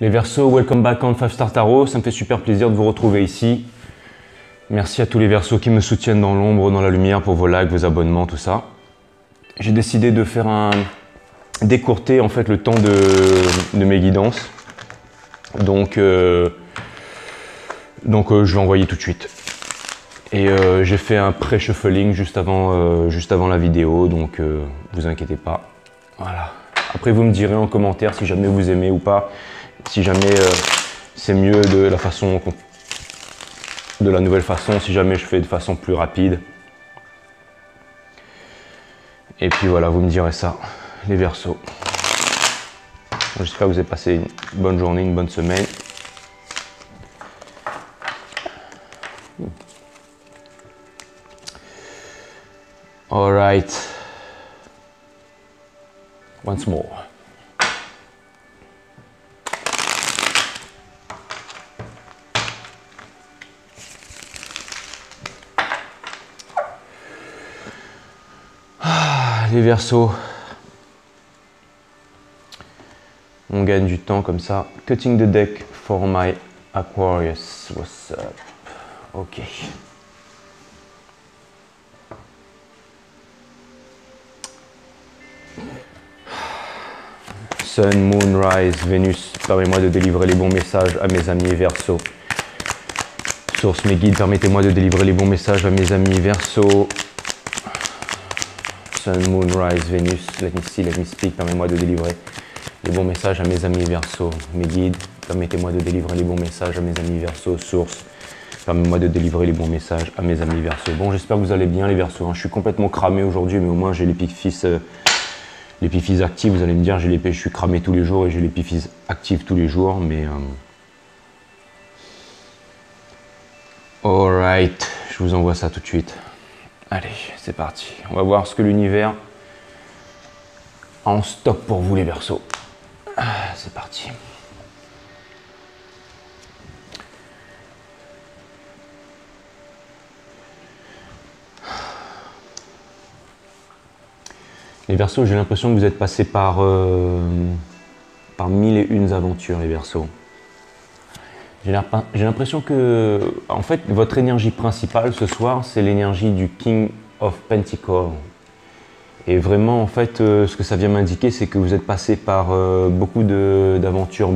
Les Verseaux, welcome back on 5 Star Tarot. Ça me fait super plaisir de vous retrouver ici. Merci à tous les Verseaux qui me soutiennent dans l'ombre, dans la lumière pour vos likes, vos abonnements, tout ça. J'ai décidé de faire décourter en fait le temps de mes guidances. Donc je vais envoyer tout de suite. Et j'ai fait un pré-shuffling juste avant la vidéo, donc vous inquiétez pas. Voilà. Après vous me direz en commentaire si jamais vous aimez ou pas, si jamais c'est mieux de la nouvelle façon, si jamais je fais de façon plus rapide. Et puis voilà, vous me direz ça, les Verseaux. J'espère que vous avez passé une bonne journée, une bonne semaine. All right. Once more. Les Verseaux. On gagne du temps comme ça. Cutting the deck for my Aquarius. What's up? Ok. Sun, Moon, Rise, Vénus, permets-moi de délivrer les bons messages à mes amis Verseaux. Source, mes guides, permettez-moi de délivrer les bons messages à mes amis Verseaux. Sun, Moon, Rise, Vénus, let me see, let me speak, permettez-moi de délivrer les bons messages à mes amis Verseaux. Mes guides, permettez-moi de délivrer les bons messages à mes amis Verseaux. Source, permettez-moi de délivrer les bons messages à mes amis Verseaux. Bon, j'espère que vous allez bien les Verseaux. Je suis complètement cramé aujourd'hui, mais au moins j'ai l'épiphyse active. Vous allez me dire, je suis cramé tous les jours et j'ai l'épiphyse active tous les jours, mais alright, je vous envoie ça tout de suite. Allez, c'est parti. On va voir ce que l'univers a en stock pour vous les Verseaux. C'est parti. Les Verseaux, j'ai l'impression que vous êtes passés par mille et une aventures, les Verseaux. J'ai l'impression que, en fait, votre énergie principale ce soir, c'est l'énergie du King of Pentacles. Et vraiment, en fait, ce que ça vient m'indiquer, c'est que vous êtes passé par beaucoup d'aventures,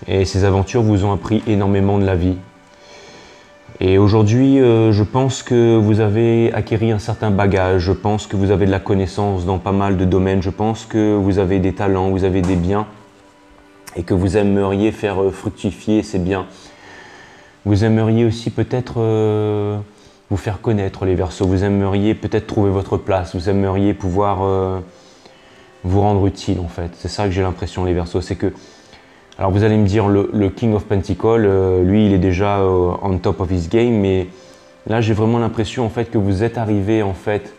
et ces aventures vous ont appris énormément de la vie. Et aujourd'hui, je pense que vous avez acquis un certain bagage, je pense que vous avez de la connaissance dans pas mal de domaines, je pense que vous avez des talents, vous avez des biens, et que vous aimeriez faire fructifier ces biens. Vous aimeriez aussi peut-être vous faire connaître les Verseaux, vous aimeriez peut-être trouver votre place, vous aimeriez pouvoir vous rendre utile en fait. C'est ça que j'ai l'impression les Verseaux, c'est que, alors vous allez me dire le King of Pentacles, lui il est déjà on top of his game, mais là j'ai vraiment l'impression en fait que vous êtes arrivé en fait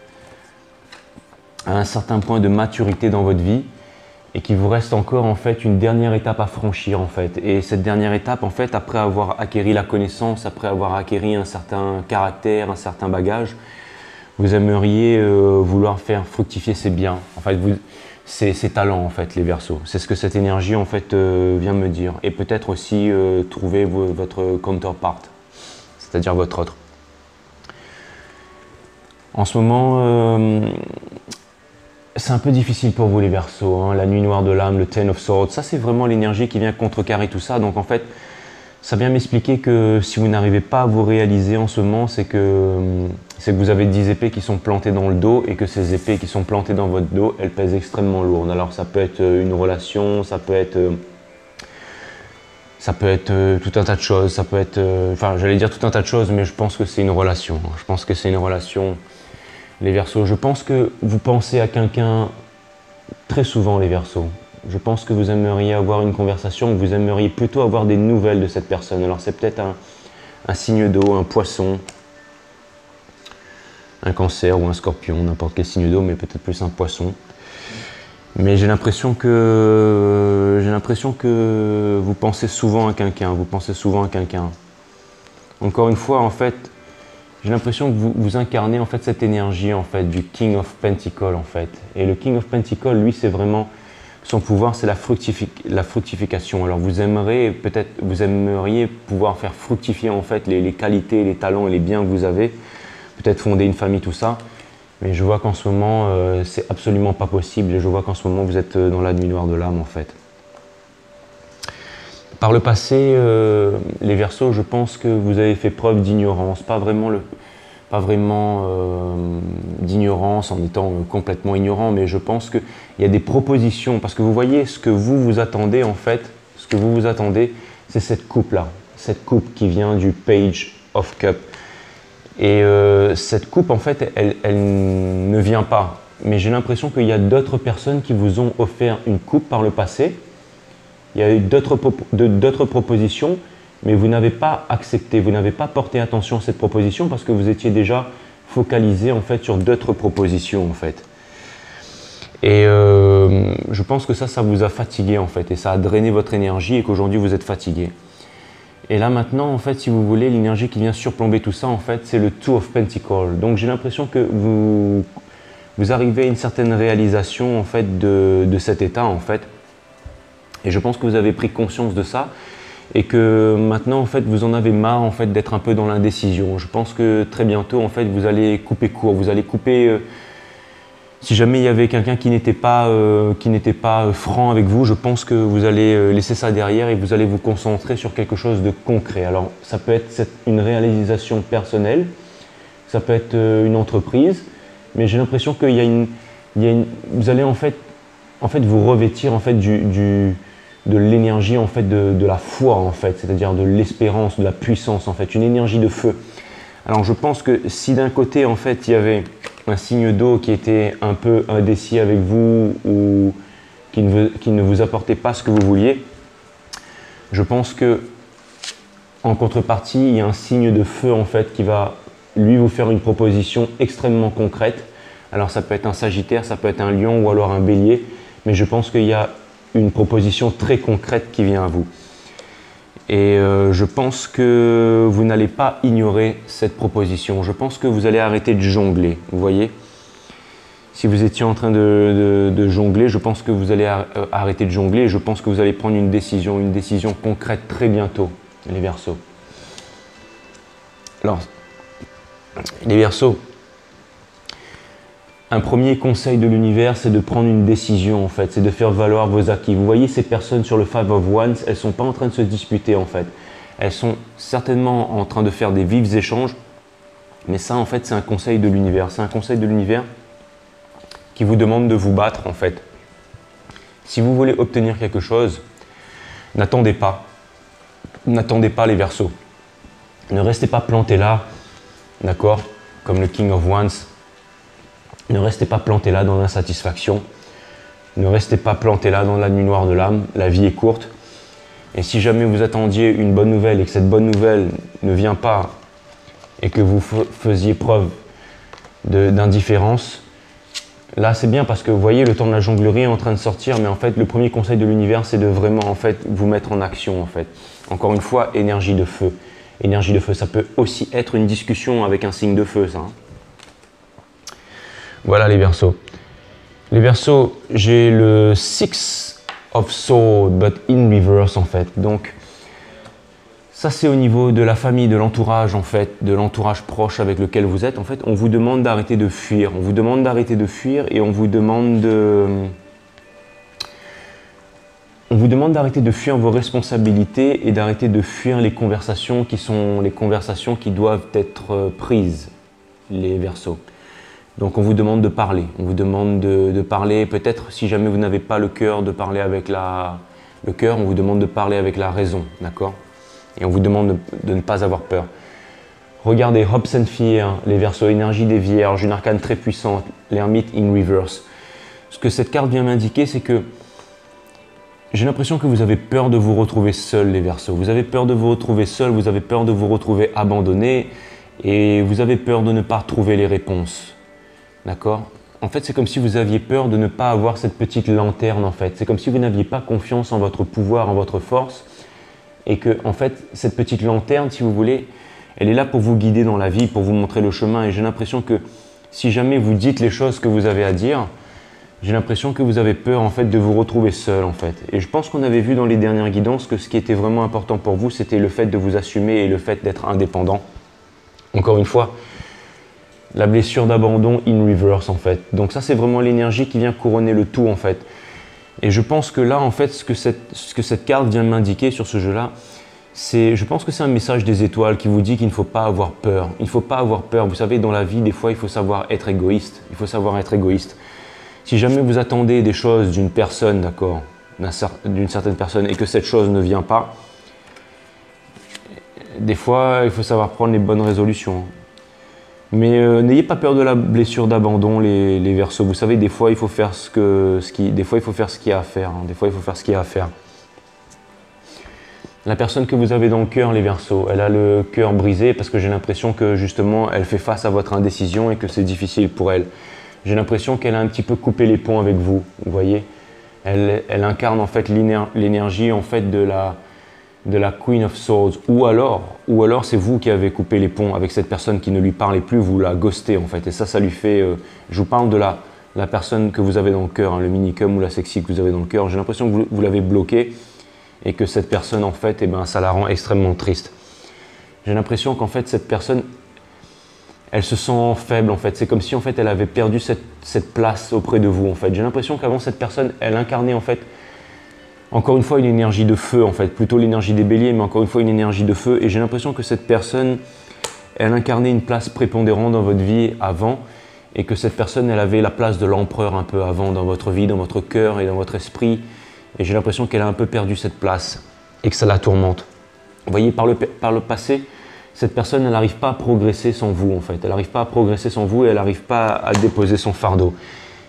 à un certain point de maturité dans votre vie, et qu'il vous reste encore en fait une dernière étape à franchir en fait. Et cette dernière étape en fait, après avoir acquis la connaissance, après avoir acquis un certain caractère, un certain bagage, vous aimeriez vouloir faire fructifier ces biens, en fait, ces talents en fait, les Verseaux. C'est ce que cette énergie en fait vient me dire. Et peut-être aussi trouver votre counterpart, c'est-à-dire votre autre. En ce moment, c'est un peu difficile pour vous les Verseaux, hein. La nuit noire de l'âme, le Ten of Swords, ça c'est vraiment l'énergie qui vient contrecarrer tout ça. Donc en fait, ça vient m'expliquer que si vous n'arrivez pas à vous réaliser en ce moment, c'est que vous avez 10 épées qui sont plantées dans le dos, et que ces épées qui sont plantées dans votre dos, elles pèsent extrêmement lourd. Alors ça peut être une relation, ça peut être tout un tas de choses, ça peut être, enfin j'allais dire tout un tas de choses, mais je pense que c'est une relation. Je pense que c'est une relation. Les Verseaux, je pense que vous pensez à quelqu'un très souvent, les Verseaux. Je pense que vous aimeriez avoir une conversation, vous aimeriez plutôt avoir des nouvelles de cette personne. Alors c'est peut-être un signe d'eau, un poisson, un cancer ou un scorpion, n'importe quel signe d'eau, mais peut-être plus un poisson. Mais j'ai l'impression que vous pensez souvent à quelqu'un, Encore une fois, en fait, j'ai l'impression que vous incarnez en fait cette énergie en fait du King of Pentacles en fait. Et le King of Pentacles, lui, c'est vraiment son pouvoir, c'est la fructification. Alors vous aimeriez pouvoir faire fructifier en fait les qualités, les talents et les biens que vous avez, peut-être fonder une famille, tout ça. Mais je vois qu'en ce moment, c'est absolument pas possible et je vois qu'en ce moment, vous êtes dans la nuit noire de l'âme en fait. Par le passé, les Verseaux, je pense que vous avez fait preuve d'ignorance, pas vraiment d'ignorance en étant complètement ignorant, mais je pense qu'il y a des propositions, parce que vous voyez ce que vous attendez en fait, ce que vous attendez, c'est cette coupe-là, cette coupe qui vient du Page of Cup. Et cette coupe, en fait, elle ne vient pas. Mais j'ai l'impression qu'il y a d'autres personnes qui vous ont offert une coupe par le passé. Il y a eu d'autres propositions, mais vous n'avez pas accepté, vous n'avez pas porté attention à cette proposition parce que vous étiez déjà focalisé en fait sur d'autres propositions en fait. Et je pense que ça vous a fatigué en fait et ça a drainé votre énergie et qu'aujourd'hui vous êtes fatigué. Et là maintenant, en fait, si vous voulez, l'énergie qui vient surplomber tout ça, en fait, c'est le Two of Pentacles. Donc j'ai l'impression que vous arrivez à une certaine réalisation en fait de cet état en fait. Et je pense que vous avez pris conscience de ça et que maintenant en fait vous en avez marre en fait d'être un peu dans l'indécision. Je pense que très bientôt en fait vous allez couper court, vous allez couper. Si jamais il y avait quelqu'un qui n'était pas franc avec vous, je pense que vous allez laisser ça derrière et vous allez vous concentrer sur quelque chose de concret. Alors ça peut être une réalisation personnelle, ça peut être une entreprise, mais j'ai l'impression qu'il y a vous allez en fait vous revêtir en fait de l'énergie en fait de la foi en fait, c'est-à-dire de l'espérance, de la puissance en fait, une énergie de feu. Alors je pense que si d'un côté en fait il y avait un signe d'eau qui était un peu indécis avec vous ou qui ne vous apportait pas ce que vous vouliez, je pense que en contrepartie il y a un signe de feu en fait qui va lui vous faire une proposition extrêmement concrète. Alors ça peut être un Sagittaire, ça peut être un Lion ou alors un Bélier, mais je pense qu'il y a une proposition très concrète qui vient à vous. Et je pense que vous n'allez pas ignorer cette proposition. Je pense que vous allez arrêter de jongler, vous voyez. Si vous étiez en train de jongler, je pense que vous allez arrêter de jongler et je pense que vous allez prendre une décision concrète très bientôt, les Verseaux. Alors, les Verseaux, un premier conseil de l'univers, c'est de prendre une décision en fait, c'est de faire valoir vos acquis. Vous voyez ces personnes sur le Five of Wands, elles ne sont pas en train de se disputer en fait. Elles sont certainement en train de faire des vifs échanges, mais ça en fait c'est un conseil de l'univers. C'est un conseil de l'univers qui vous demande de vous battre en fait. Si vous voulez obtenir quelque chose, n'attendez pas. N'attendez pas les Verseaux. Ne restez pas planté là, d'accord, comme le King of Wands. Ne restez pas planté là dans l'insatisfaction. Ne restez pas planté là dans la nuit noire de l'âme. La vie est courte. Et si jamais vous attendiez une bonne nouvelle et que cette bonne nouvelle ne vient pas et que vous faisiez preuve d'indifférence, là c'est bien parce que vous voyez le temps de la jonglerie est en train de sortir, mais en fait le premier conseil de l'univers c'est de vraiment en fait vous mettre en action en fait. Encore une fois, énergie de feu. Énergie de feu, ça peut aussi être une discussion avec un signe de feu, ça. Hein. Voilà les Verseaux. Les Verseaux, j'ai le Six of Swords, but in reverse en fait. Donc, ça c'est au niveau de la famille, de l'entourage en fait, de l'entourage proche avec lequel vous êtes. En fait, on vous demande d'arrêter de fuir. On vous demande d'arrêter de fuir et on vous demande d'arrêter de fuir vos responsabilités et d'arrêter de fuir les conversations qui sont les conversations qui doivent être prises, les Verseaux. Donc on vous demande de parler, on vous demande de parler, peut-être si jamais vous n'avez pas le cœur, de parler avec le cœur, on vous demande de parler avec la raison, d'accord? Et on vous demande de ne pas avoir peur. Regardez, Hopes and Fear, les Verseaux, énergie des Vierges, une arcane très puissante, l'Hermite in reverse. Ce que cette carte vient m'indiquer, c'est que j'ai l'impression que vous avez peur de vous retrouver seul, les Verseaux. Vous avez peur de vous retrouver seul, vous avez peur de vous retrouver abandonné et vous avez peur de ne pas trouver les réponses. D'accord? En fait, c'est comme si vous aviez peur de ne pas avoir cette petite lanterne, en fait. C'est comme si vous n'aviez pas confiance en votre pouvoir, en votre force. Et que, en fait, cette petite lanterne, si vous voulez, elle est là pour vous guider dans la vie, pour vous montrer le chemin. Et j'ai l'impression que si jamais vous dites les choses que vous avez à dire, J'ai l'impression que vous avez peur en fait de vous retrouver seul en fait. Et je pense qu'on avait vu dans les dernières guidances que ce qui était vraiment important pour vous, c'était le fait de vous assumer et le fait d'être indépendant. Encore une fois, la blessure d'abandon in reverse en fait. Donc ça c'est vraiment l'énergie qui vient couronner le tout en fait. Et je pense que là en fait ce que cette carte vient m'indiquer sur ce jeu-là, je pense que c'est un message des étoiles qui vous dit qu'il ne faut pas avoir peur. Il ne faut pas avoir peur. Vous savez, dans la vie, des fois, il faut savoir être égoïste. Il faut savoir être égoïste. Si jamais vous attendez des choses d'une personne, d'accord, d'une certaine personne, et que cette chose ne vient pas, des fois, il faut savoir prendre les bonnes résolutions. Mais n'ayez pas peur de la blessure d'abandon, les Verseaux. Vous savez, des fois, il faut faire ce qu'il y a à faire. Des fois, il faut faire ce qu'il y a à faire. La personne que vous avez dans le cœur, les Verseaux, elle a le cœur brisé parce que j'ai l'impression que justement, elle fait face à votre indécision et que c'est difficile pour elle. J'ai l'impression qu'elle a un petit peu coupé les ponts avec vous, vous voyez. Elle incarne en fait l'énergie en fait de la Queen of Swords. Ou alors c'est vous qui avez coupé les ponts avec cette personne qui ne lui parlait plus, vous la ghostez en fait. Et ça lui fait... je vous parle de la personne que vous avez dans le cœur, hein, le minicum ou la sexy que vous avez dans le cœur. J'ai l'impression que vous l'avez bloqué et que cette personne en fait, eh ben, ça la rend extrêmement triste. J'ai l'impression qu'en fait cette personne... elle se sent faible en fait, c'est comme si en fait elle avait perdu cette place auprès de vous en fait. J'ai l'impression qu'avant cette personne, elle incarnait en fait, encore une fois une énergie de feu en fait, plutôt l'énergie des béliers, mais encore une fois une énergie de feu. Et j'ai l'impression que cette personne, elle incarnait une place prépondérante dans votre vie avant, et que cette personne, elle avait la place de l'empereur un peu avant dans votre vie, dans votre cœur et dans votre esprit. Et j'ai l'impression qu'elle a un peu perdu cette place et que ça la tourmente. Vous voyez, par le passé, cette personne, elle n'arrive pas à progresser sans vous, en fait. Elle n'arrive pas à progresser sans vous et elle n'arrive pas à déposer son fardeau.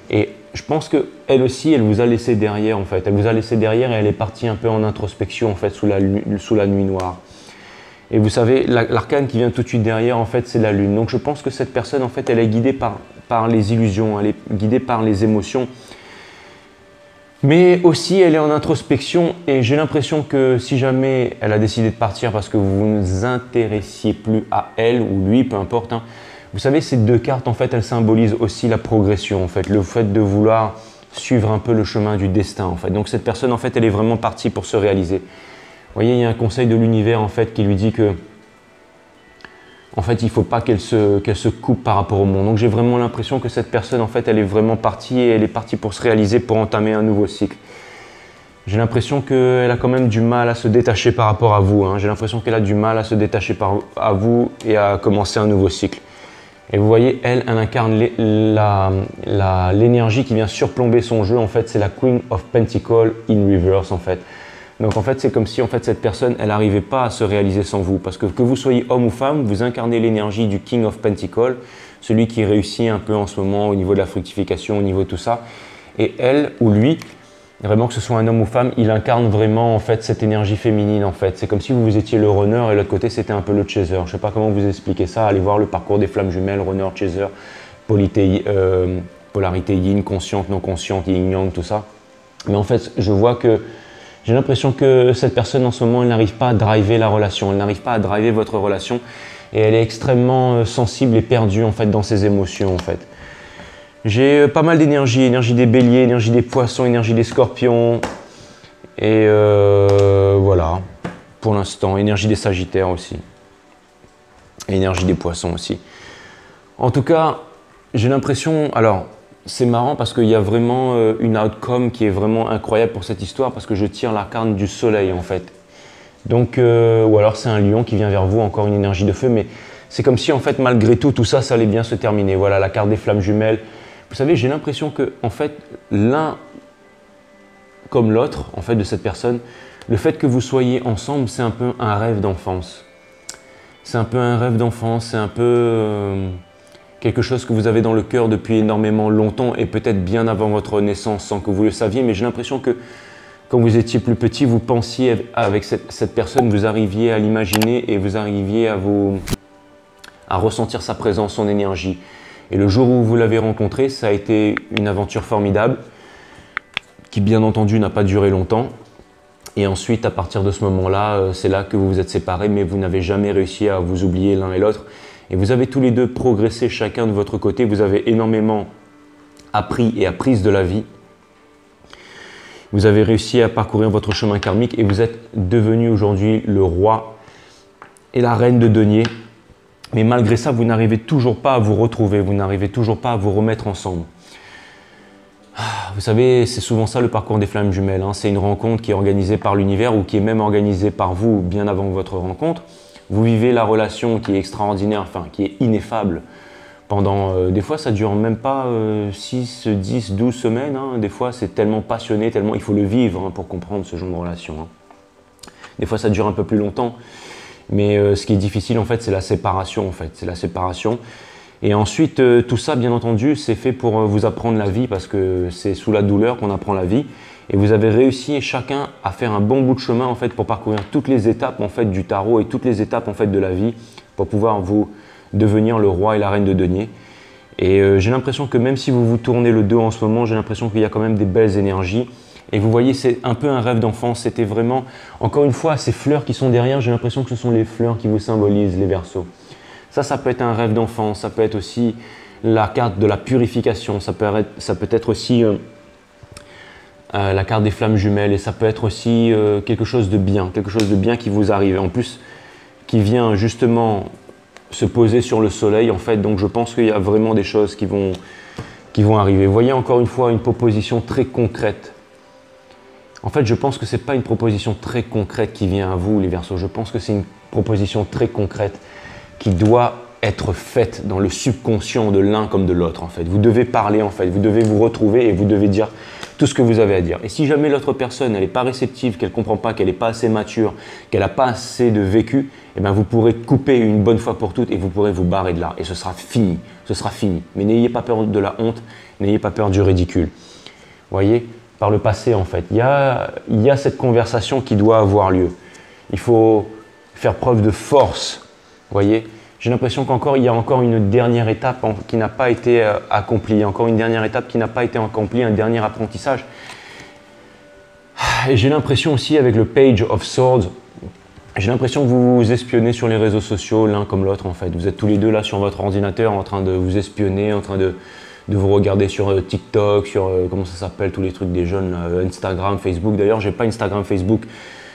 Et je pense qu'elle aussi, elle vous a laissé derrière, en fait. Elle vous a laissé derrière et elle est partie un peu en introspection, en fait, sous la nuit noire. Et vous savez, l'arcane qui vient tout de suite derrière, en fait, c'est la lune. Donc je pense que cette personne, en fait, elle est guidée par les illusions, elle est guidée par les émotions. Mais aussi, elle est en introspection et j'ai l'impression que si jamais elle a décidé de partir parce que vous ne vous intéressiez plus à elle ou lui, peu importe, hein, vous savez, ces deux cartes, en fait, elles symbolisent aussi la progression, en fait, le fait de vouloir suivre un peu le chemin du destin, en fait. Donc cette personne, en fait, elle est vraiment partie pour se réaliser. Vous voyez, il y a un conseil de l'univers, en fait, qui lui dit que, en fait, il ne faut pas qu'elle se coupe par rapport au monde. Donc j'ai vraiment l'impression que cette personne, en fait, elle est vraiment partie et elle est partie pour se réaliser, pour entamer un nouveau cycle. J'ai l'impression qu'elle a quand même du mal à se détacher par rapport à vous. Hein. J'ai l'impression qu'elle a du mal à se détacher à vous et à commencer un nouveau cycle. Et vous voyez, elle incarne l'énergie qui vient surplomber son jeu. En fait, c'est la Queen of Pentacles in reverse, en fait. Donc en fait, c'est comme si en fait, cette personne, elle n'arrivait pas à se réaliser sans vous. Parce que vous soyez homme ou femme, vous incarnez l'énergie du King of Pentacles, celui qui réussit un peu en ce moment au niveau de la fructification, au niveau de tout ça. Et elle ou lui, vraiment que ce soit un homme ou femme, il incarne vraiment en fait cette énergie féminine en fait. C'est comme si vous étiez le runner et l'autre côté c'était un peu le chaser. Je ne sais pas comment vous expliquer ça. Allez voir le parcours des flammes jumelles, runner, chaser, polarité yin, consciente, non consciente, yin yang, tout ça. Mais en fait, je vois que j'ai l'impression que cette personne en ce moment, elle n'arrive pas à driver la relation, elle n'arrive pas à driver votre relation et elle est extrêmement sensible et perdue en fait dans ses émotions en fait. J'ai pas mal d'énergie, énergie des béliers, énergie des poissons, énergie des scorpions et voilà pour l'instant, énergie des sagittaires aussi, et énergie des poissons aussi. En tout cas, j'ai l'impression, alors c'est marrant parce qu'il y a vraiment une outcome qui est vraiment incroyable pour cette histoire parce que je tire l'arcane du soleil en fait. Donc, ou alors c'est un lion qui vient vers vous, encore une énergie de feu, mais c'est comme si en fait malgré tout ça, ça allait bien se terminer. Voilà la carte des flammes jumelles. Vous savez, j'ai l'impression que en fait l'un comme l'autre en fait de cette personne, le fait que vous soyez ensemble, c'est un peu un rêve d'enfance. C'est un peu un rêve d'enfance, c'est un peu quelque chose que vous avez dans le cœur depuis énormément longtemps et peut-être bien avant votre naissance sans que vous le saviez, mais j'ai l'impression que quand vous étiez plus petit, vous pensiez avec cette personne, vous arriviez à l'imaginer et vous arriviez à ressentir sa présence, son énergie. Et le jour où vous l'avez rencontré, ça a été une aventure formidable qui bien entendu n'a pas duré longtemps. Et ensuite, à partir de ce moment-là, c'est là que vous vous êtes séparés, mais vous n'avez jamais réussi à vous oublier l'un et l'autre. Et vous avez tous les deux progressé chacun de votre côté, vous avez énormément appris et apprises de la vie. Vous avez réussi à parcourir votre chemin karmique et vous êtes devenu aujourd'hui le roi et la reine de denier. Mais malgré ça, vous n'arrivez toujours pas à vous retrouver, vous n'arrivez toujours pas à vous remettre ensemble. Vous savez, c'est souvent ça le parcours des flammes jumelles. Hein. C'est une rencontre qui est organisée par l'univers ou qui est même organisée par vous bien avant votre rencontre. Vous vivez la relation qui est extraordinaire, enfin qui est ineffable. Pendant, des fois, ça dure même pas 6, 10, 12 semaines. Hein. Des fois, c'est tellement passionné, tellement il faut le vivre hein, pour comprendre ce genre de relation. Hein. Des fois, ça dure un peu plus longtemps. Mais ce qui est difficile, en fait, c'est la séparation. En fait, c'est la séparation. Et ensuite, tout ça, bien entendu, c'est fait pour vous apprendre la vie parce que c'est sous la douleur qu'on apprend la vie. Et vous avez réussi chacun à faire un bon bout de chemin en fait pour parcourir toutes les étapes en fait du tarot et toutes les étapes en fait de la vie pour pouvoir vous devenir le roi et la reine de denier. Et j'ai l'impression que même si vous vous tournez le dos en ce moment, j'ai l'impression qu'il y a quand même des belles énergies. Et vous voyez, c'est un peu un rêve d'enfance. C'était vraiment, encore une fois, ces fleurs qui sont derrière, j'ai l'impression que ce sont les fleurs qui vous symbolisent, les Verseaux. Ça peut être un rêve d'enfance. Ça peut être aussi la carte de la purification. Ça peut être aussi la carte des flammes jumelles. Et ça peut être aussi quelque chose de bien qui vous arrive. Et en plus, qui vient justement se poser sur le soleil, en fait. Donc, je pense qu'il y a vraiment des choses qui vont arriver. Vous voyez, encore une fois, une proposition très concrète. En fait, je pense que ce n'est pas une proposition très concrète qui vient à vous, les Verseaux. Je pense que c'est une proposition très concrète qui doit être faite dans le subconscient de l'un comme de l'autre, en fait. Vous devez parler, en fait. Vous devez vous retrouver et vous devez dire tout ce que vous avez à dire. Et si jamais l'autre personne, elle n'est pas réceptive, qu'elle ne comprend pas, qu'elle n'est pas assez mature, qu'elle n'a pas assez de vécu, eh bien, vous pourrez couper une bonne fois pour toutes et vous pourrez vous barrer de là. Et ce sera fini. Ce sera fini. Mais n'ayez pas peur de la honte, n'ayez pas peur du ridicule. Vous voyez, par le passé, en fait, il y a cette conversation qui doit avoir lieu. Il faut faire preuve de force. Vous voyez, j'ai l'impression qu'il y a encore une dernière étape qui n'a pas été accomplie, encore une dernière étape qui n'a pas été accomplie, un dernier apprentissage. Et j'ai l'impression aussi avec le Page of Swords, j'ai l'impression que vous vous espionnez sur les réseaux sociaux l'un comme l'autre en fait. Vous êtes tous les deux là sur votre ordinateur en train de vous espionner, en train de vous regarder sur TikTok, sur comment ça s'appelle, tous les trucs des jeunes, là, Instagram, Facebook. D'ailleurs, j'ai pas Instagram, Facebook.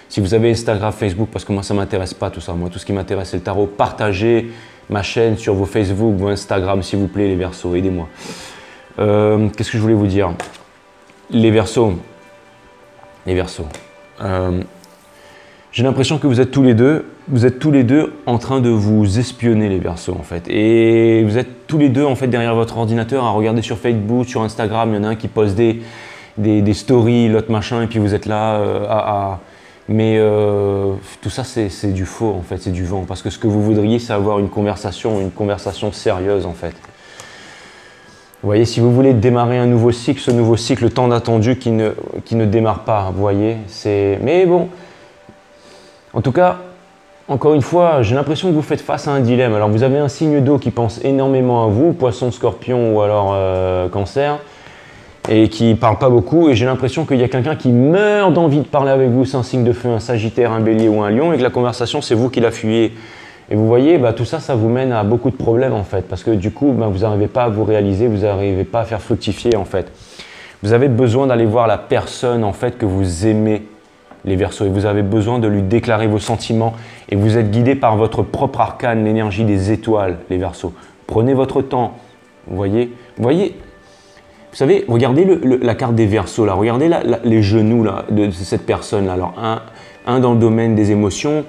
Si vous avez Instagram, Facebook, parce que moi, ça ne m'intéresse pas tout ça. Moi, tout ce qui m'intéresse, c'est le tarot. Partagez ma chaîne sur vos Facebook, vos Instagram, s'il vous plaît, les Verseaux. Aidez-moi. Qu'est-ce que je voulais vous dire? Les Verseaux. J'ai l'impression que vous êtes tous les deux en train de vous espionner, les Verseaux, en fait. Et vous êtes tous les deux, en fait, derrière votre ordinateur à regarder sur Facebook, sur Instagram. Il y en a un qui poste des stories, l'autre machin, et puis vous êtes là Mais tout ça, c'est du faux, en fait, c'est du vent. Parce que ce que vous voudriez, c'est avoir une conversation sérieuse, en fait. Vous voyez, si vous voulez démarrer un nouveau cycle, ce nouveau cycle tant attendu qui ne démarre pas, vous voyez, mais bon, en tout cas, encore une fois, j'ai l'impression que vous faites face à un dilemme. Alors, vous avez un signe d'eau qui pense énormément à vous, poisson, scorpion ou alors cancer, et qui ne parle pas beaucoup, et j'ai l'impression qu'il y a quelqu'un qui meurt d'envie de parler avec vous, c'est un signe de feu, un sagittaire, un bélier ou un lion, et que la conversation, c'est vous qui la fuyez. Et vous voyez, tout ça, ça vous mène à beaucoup de problèmes, en fait, parce que du coup, vous n'arrivez pas à vous réaliser, vous n'arrivez pas à faire fructifier, en fait. Vous avez besoin d'aller voir la personne, en fait, que vous aimez, les Verseaux, et vous avez besoin de lui déclarer vos sentiments, et vous êtes guidé par votre propre arcane, l'énergie des étoiles, les Verseaux. Prenez votre temps, vous voyez, vous savez, regardez la carte des Verseaux, là. Regardez les genoux là, de cette personne. Là. Alors, un dans le domaine des émotions,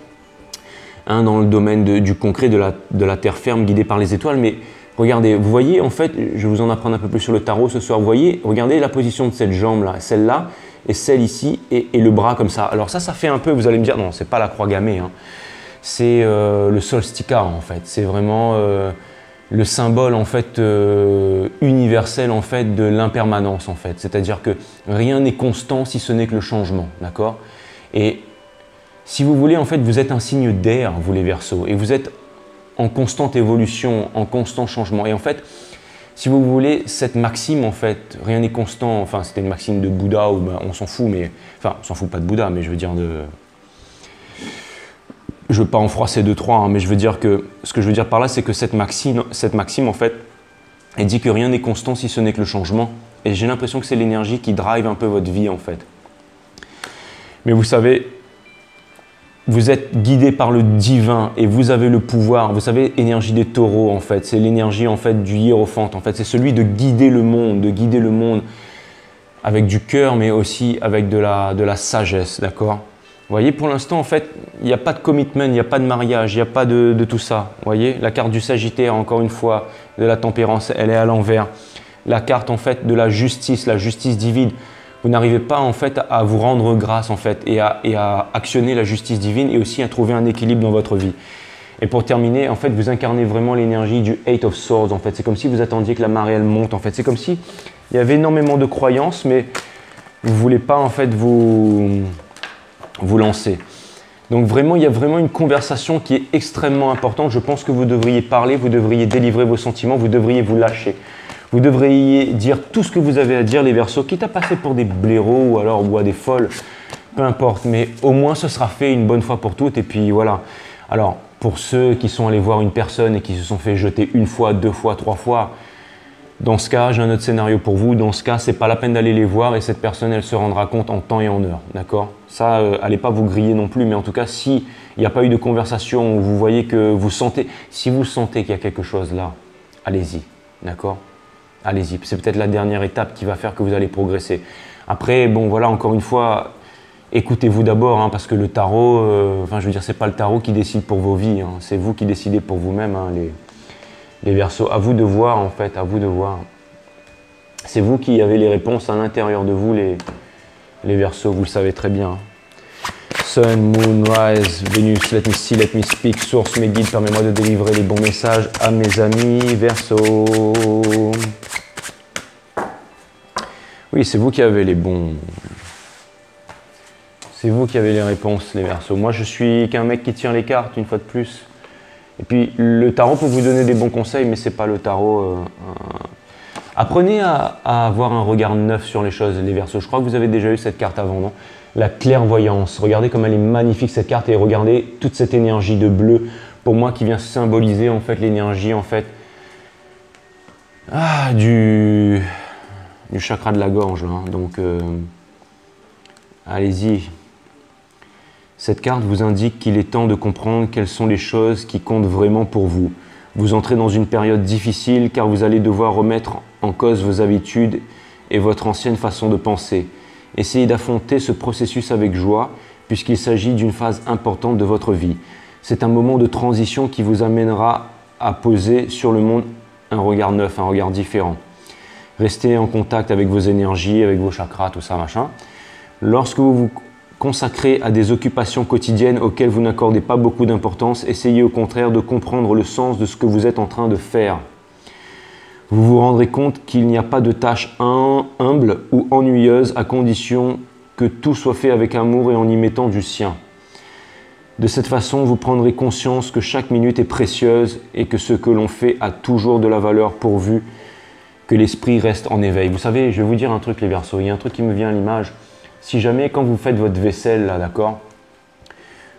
un dans le domaine du concret, de la terre ferme, guidée par les étoiles. Mais regardez, vous voyez, en fait, je vais vous en apprendre un peu plus sur le tarot ce soir. Vous voyez, regardez la position de cette jambe-là, celle-là, et celle ici, et le bras comme ça. Alors ça fait un peu, vous allez me dire, non, c'est pas la croix gammée, hein. C'est le solstica, en fait. C'est vraiment le symbole en fait universel en fait de l'impermanence en fait, c'est-à-dire que rien n'est constant si ce n'est que le changement, d'accord? Et si vous voulez en fait, vous êtes un signe d'air, vous les Verseaux, et vous êtes en constante évolution, en constant changement. Et en fait, si vous voulez, cette maxime en fait, rien n'est constant. Enfin, c'était une maxime de Bouddha ou on s'en fout, mais enfin, on s'en fout pas de Bouddha, mais je veux dire je veux pas en froisser deux, trois, hein, mais je veux dire que ce que je veux dire par là, c'est que cette maxime, en fait, et dit que rien n'est constant si ce n'est que le changement. Et j'ai l'impression que c'est l'énergie qui drive un peu votre vie en fait. Mais vous savez, vous êtes guidé par le divin et vous avez le pouvoir. Vous savez, énergie des taureaux en fait, c'est l'énergie en fait du hiérophante en fait. C'est celui de guider le monde avec du cœur mais aussi avec de la sagesse, d'accord? Vous voyez, pour l'instant en fait, il n'y a pas de commitment, il n'y a pas de mariage, il n'y a pas de tout ça. Vous voyez, la carte du Sagittaire, encore une fois, de la tempérance, elle est à l'envers. La carte en fait de la justice divine. Vous n'arrivez pas en fait à vous rendre grâce en fait et à actionner la justice divine et aussi à trouver un équilibre dans votre vie. Et pour terminer, en fait, vous incarnez vraiment l'énergie du Eight of Swords en fait. C'est comme si vous attendiez que la marée elle monte en fait. C'est comme si il y avait énormément de croyances, mais vous ne voulez pas en fait vous lancer. Donc vraiment, il y a vraiment une conversation qui est extrêmement importante. Je pense que vous devriez parler, vous devriez délivrer vos sentiments, vous devriez vous lâcher. Vous devriez dire tout ce que vous avez à dire, les Verseaux, quitte à passer pour des blaireaux ou à des folles, peu importe. Mais au moins, ce sera fait une bonne fois pour toutes. Et puis voilà. Alors, pour ceux qui sont allés voir une personne et qui se sont fait jeter une fois, deux fois, trois fois, dans ce cas, j'ai un autre scénario pour vous. Dans ce cas, ce n'est pas la peine d'aller les voir et cette personne, elle se rendra compte en temps et en heure. D'accord? Ça, allez pas vous griller non plus. Mais en tout cas, s'il n'y a pas eu de conversation où vous voyez que vous sentez, si vous sentez qu'il y a quelque chose là, allez-y. D'accord? Allez-y, c'est peut-être la dernière étape qui va faire que vous allez progresser. Après, bon voilà, encore une fois, écoutez-vous d'abord, hein, parce que le tarot, enfin je veux dire, c'est pas le tarot qui décide pour vos vies, hein, c'est vous qui décidez pour vous-même, hein, les Verseaux. À vous de voir en fait, à vous de voir. C'est vous qui avez les réponses à l'intérieur de vous, les Verseaux, vous le savez très bien. Sun, Moon, Rise, Vénus, let me see, let me speak, source, mes guides, permets-moi de délivrer les bons messages à mes amis Verseaux. Oui, c'est vous qui avez les bons... C'est vous qui avez les réponses, les Verseaux. Moi, je suis qu'un mec qui tient les cartes, une fois de plus. Et puis, le tarot peut vous donner des bons conseils, mais ce n'est pas le tarot... Apprenez à avoir un regard neuf sur les choses, les Verseaux. Je crois que vous avez déjà eu cette carte avant, non? La clairvoyance. Regardez comme elle est magnifique, cette carte. Et regardez toute cette énergie de bleu, pour moi, qui vient symboliser, en fait, l'énergie, en fait, du chakra de la gorge. Hein. Donc, allez-y. Cette carte vous indique qu'il est temps de comprendre quelles sont les choses qui comptent vraiment pour vous. Vous entrez dans une période difficile car vous allez devoir remettre en cause vos habitudes et votre ancienne façon de penser. Essayez d'affronter ce processus avec joie puisqu'il s'agit d'une phase importante de votre vie. C'est un moment de transition qui vous amènera à poser sur le monde un regard neuf, un regard différent. Restez en contact avec vos énergies, avec vos chakras, tout ça, machin. Lorsque vous vous consacrez à des occupations quotidiennes auxquelles vous n'accordez pas beaucoup d'importance, essayez au contraire de comprendre le sens de ce que vous êtes en train de faire. Vous vous rendrez compte qu'il n'y a pas de tâche humble ou ennuyeuse à condition que tout soit fait avec amour et en y mettant du sien. De cette façon, vous prendrez conscience que chaque minute est précieuse et que ce que l'on fait a toujours de la valeur pourvu que l'esprit reste en éveil. Vous savez, je vais vous dire un truc les Verseaux, il y a un truc qui me vient à l'image. Si jamais quand vous faites votre vaisselle, là, d'accord,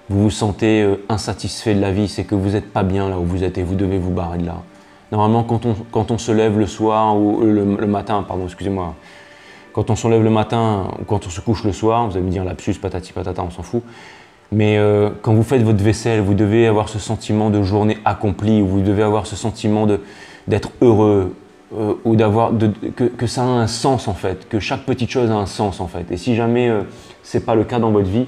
vous vous sentez insatisfait de la vie, c'est que vous n'êtes pas bien là où vous êtes et vous devez vous barrer de là. Normalement, quand on se lève le soir ou le matin, pardon, excusez-moi, quand on se lève le matin ou quand on se couche le soir, vous allez me dire lapsus, patati patata, on s'en fout. Mais quand vous faites votre vaisselle, vous devez avoir ce sentiment de journée accomplie, vous devez avoir ce sentiment d'être heureux, ou que ça a un sens en fait, que chaque petite chose a un sens en fait. Et si jamais ce n'est pas le cas dans votre vie,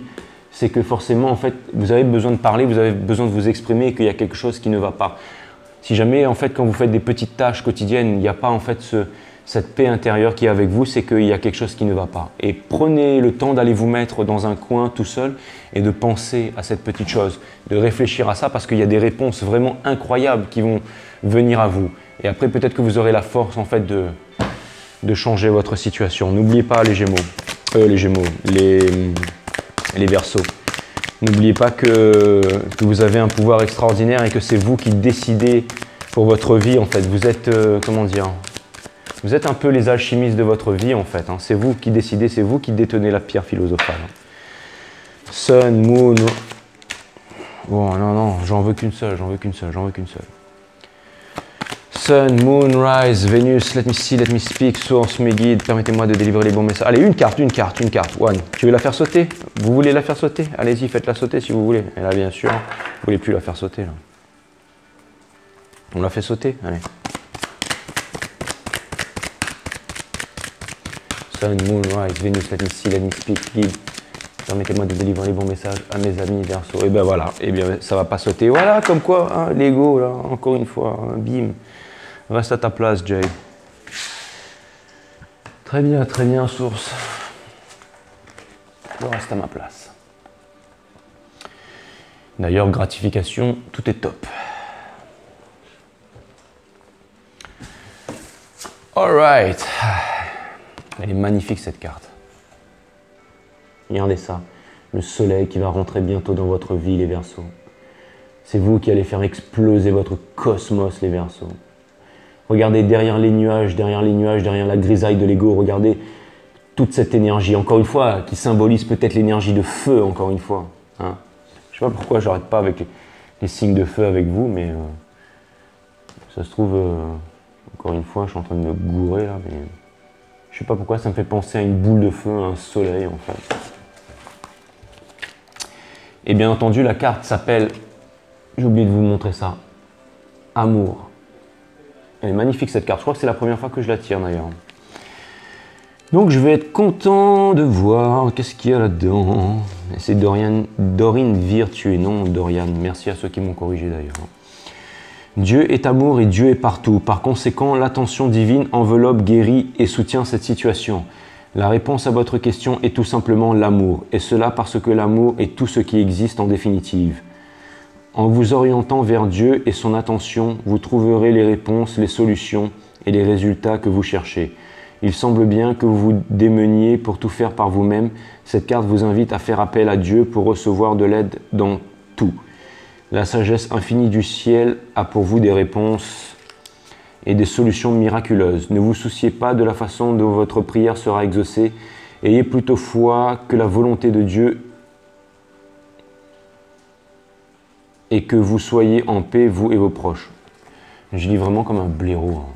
c'est que forcément en fait, vous avez besoin de parler, vous avez besoin de vous exprimer et qu'il y a quelque chose qui ne va pas. Si jamais en fait quand vous faites des petites tâches quotidiennes, il n'y a pas en fait cette paix intérieure qui est avec vous, c'est qu'il y a quelque chose qui ne va pas. Et prenez le temps d'aller vous mettre dans un coin tout seul et de penser à cette petite chose, de réfléchir à ça parce qu'il y a des réponses vraiment incroyables qui vont venir à vous. Et après, peut-être que vous aurez la force en fait de changer votre situation. N'oubliez pas les Verseaux. N'oubliez pas que vous avez un pouvoir extraordinaire et que c'est vous qui décidez pour votre vie en fait. Vous êtes, comment dire, vous êtes un peu les alchimistes de votre vie en fait. Hein. C'est vous qui décidez, c'est vous qui détenez la pierre philosophale. Sun, Moon. Bon, non, j'en veux qu'une seule, j'en veux qu'une seule. Sun, Moon, Rise, Vénus, let me see, let me speak, Source, mes guides, permettez-moi de délivrer les bons messages. Allez, une carte, One. Tu veux la faire sauter? Vous voulez la faire sauter? Allez-y, faites-la sauter si vous voulez. Et là, bien sûr, vous voulez plus la faire sauter, là. On la fait sauter? Allez. Sun, Moon, Rise, Vénus, let me see, let me speak, guide. Permettez-moi de délivrer les bons messages à mes amis Verseau. Et ben voilà, et bien ça va pas sauter. Voilà, comme quoi, hein, l'ego, là, encore une fois, hein, bim. Reste à ta place, Jay. Très bien, Source. Je reste à ma place. D'ailleurs, gratification, tout est top. Alright. Elle est magnifique, cette carte. Regardez ça, le soleil qui va rentrer bientôt dans votre vie, les Verseaux. C'est vous qui allez faire exploser votre cosmos, les Verseaux. Regardez derrière les nuages, derrière la grisaille de l'ego, regardez toute cette énergie, encore une fois, qui symbolise peut-être l'énergie de feu, encore une fois. Hein. Je ne sais pas pourquoi j'arrête pas avec les signes de feu avec vous, mais ça se trouve, encore une fois, je suis en train de me gourer là, mais je ne sais pas pourquoi, ça me fait penser à une boule de feu, à un soleil en fait. Et bien entendu, la carte s'appelle, j'ai oublié de vous montrer ça, Amour. Elle est magnifique cette carte, je crois que c'est la première fois que je la tire d'ailleurs. Donc je vais être content de voir qu'est-ce qu'il y a là-dedans. C'est Dorine Virtue, non Dorian, merci à ceux qui m'ont corrigé d'ailleurs. Dieu est amour et Dieu est partout. Par conséquent, l'attention divine enveloppe, guérit et soutient cette situation. La réponse à votre question est tout simplement l'amour, et cela parce que l'amour est tout ce qui existe en définitive. En vous orientant vers Dieu et son attention, vous trouverez les réponses, les solutions et les résultats que vous cherchez. Il semble bien que vous vous démeniez pour tout faire par vous-même. Cette carte vous invite à faire appel à Dieu pour recevoir de l'aide dans tout. La sagesse infinie du ciel a pour vous des réponses et des solutions miraculeuses. Ne vous souciez pas de la façon dont votre prière sera exaucée. Ayez plutôt foi que la volonté de Dieu et que vous soyez en paix, vous et vos proches. Je lis vraiment comme un blaireau. Hein.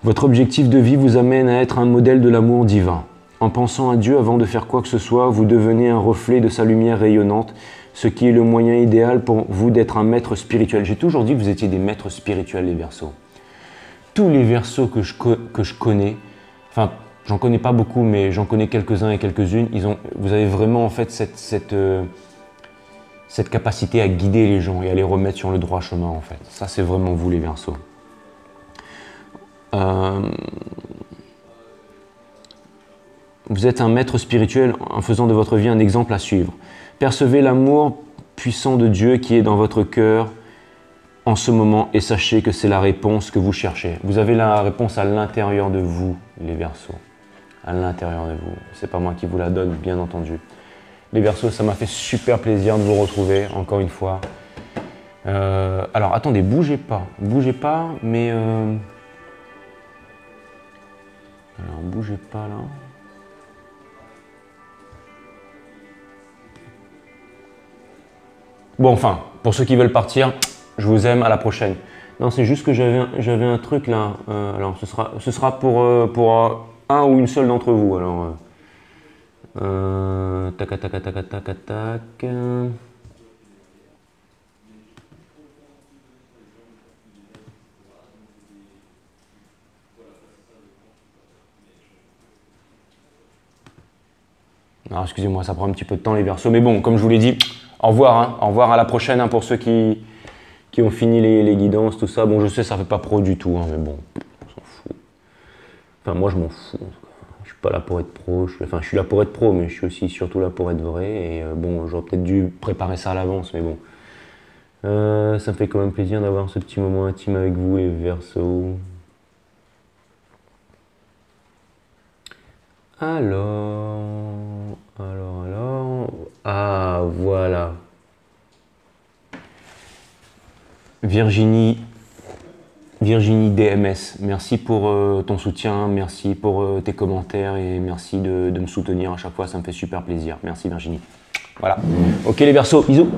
Votre objectif de vie vous amène à être un modèle de l'amour divin. En pensant à Dieu avant de faire quoi que ce soit, vous devenez un reflet de sa lumière rayonnante, ce qui est le moyen idéal pour vous d'être un maître spirituel. J'ai toujours dit que vous étiez des maîtres spirituels, les Verseaux. Tous les Verseaux que je connais, enfin, j'en connais pas beaucoup, mais j'en connais quelques-uns et quelques-unes, vous avez vraiment en fait cette capacité à guider les gens et à les remettre sur le droit chemin, en fait. Ça, c'est vraiment vous, les Verseaux. Vous êtes un maître spirituel en faisant de votre vie un exemple à suivre. Percevez l'amour puissant de Dieu qui est dans votre cœur en ce moment et sachez que c'est la réponse que vous cherchez. Vous avez la réponse à l'intérieur de vous, les Verseaux. À l'intérieur de vous. C'est pas moi qui vous la donne, bien entendu. Les Verseaux, ça m'a fait super plaisir de vous retrouver, encore une fois. Alors, attendez, bougez pas, mais... Alors, bougez pas là. Bon, enfin, pour ceux qui veulent partir, je vous aime, à la prochaine. Non, c'est juste que j'avais un truc là. Alors, ce sera pour un ou une seule d'entre vous. Alors, tac, tac, tac, tac, tac, tac. Alors, excusez-moi, ça prend un petit peu de temps les Verseaux, mais bon, comme je vous l'ai dit, au revoir, hein. Au revoir, à la prochaine hein, pour ceux qui ont fini les guidances, tout ça. Bon, je sais, ça fait pas pro du tout, hein, mais bon, on s'en fout. Enfin, moi, je m'en fous. Je suis pas là pour être pro. Enfin, je suis là pour être pro, mais je suis aussi surtout là pour être vrai. Et bon, j'aurais peut-être dû préparer ça à l'avance, mais bon. Ça me fait quand même plaisir d'avoir ce petit moment intime avec vous, les Verseaux. Alors... Ah, voilà. Virginie DMS, merci pour ton soutien, merci pour tes commentaires et merci de me soutenir à chaque fois, ça me fait super plaisir. Merci Virginie. Voilà. Ok les Verseaux, bisous.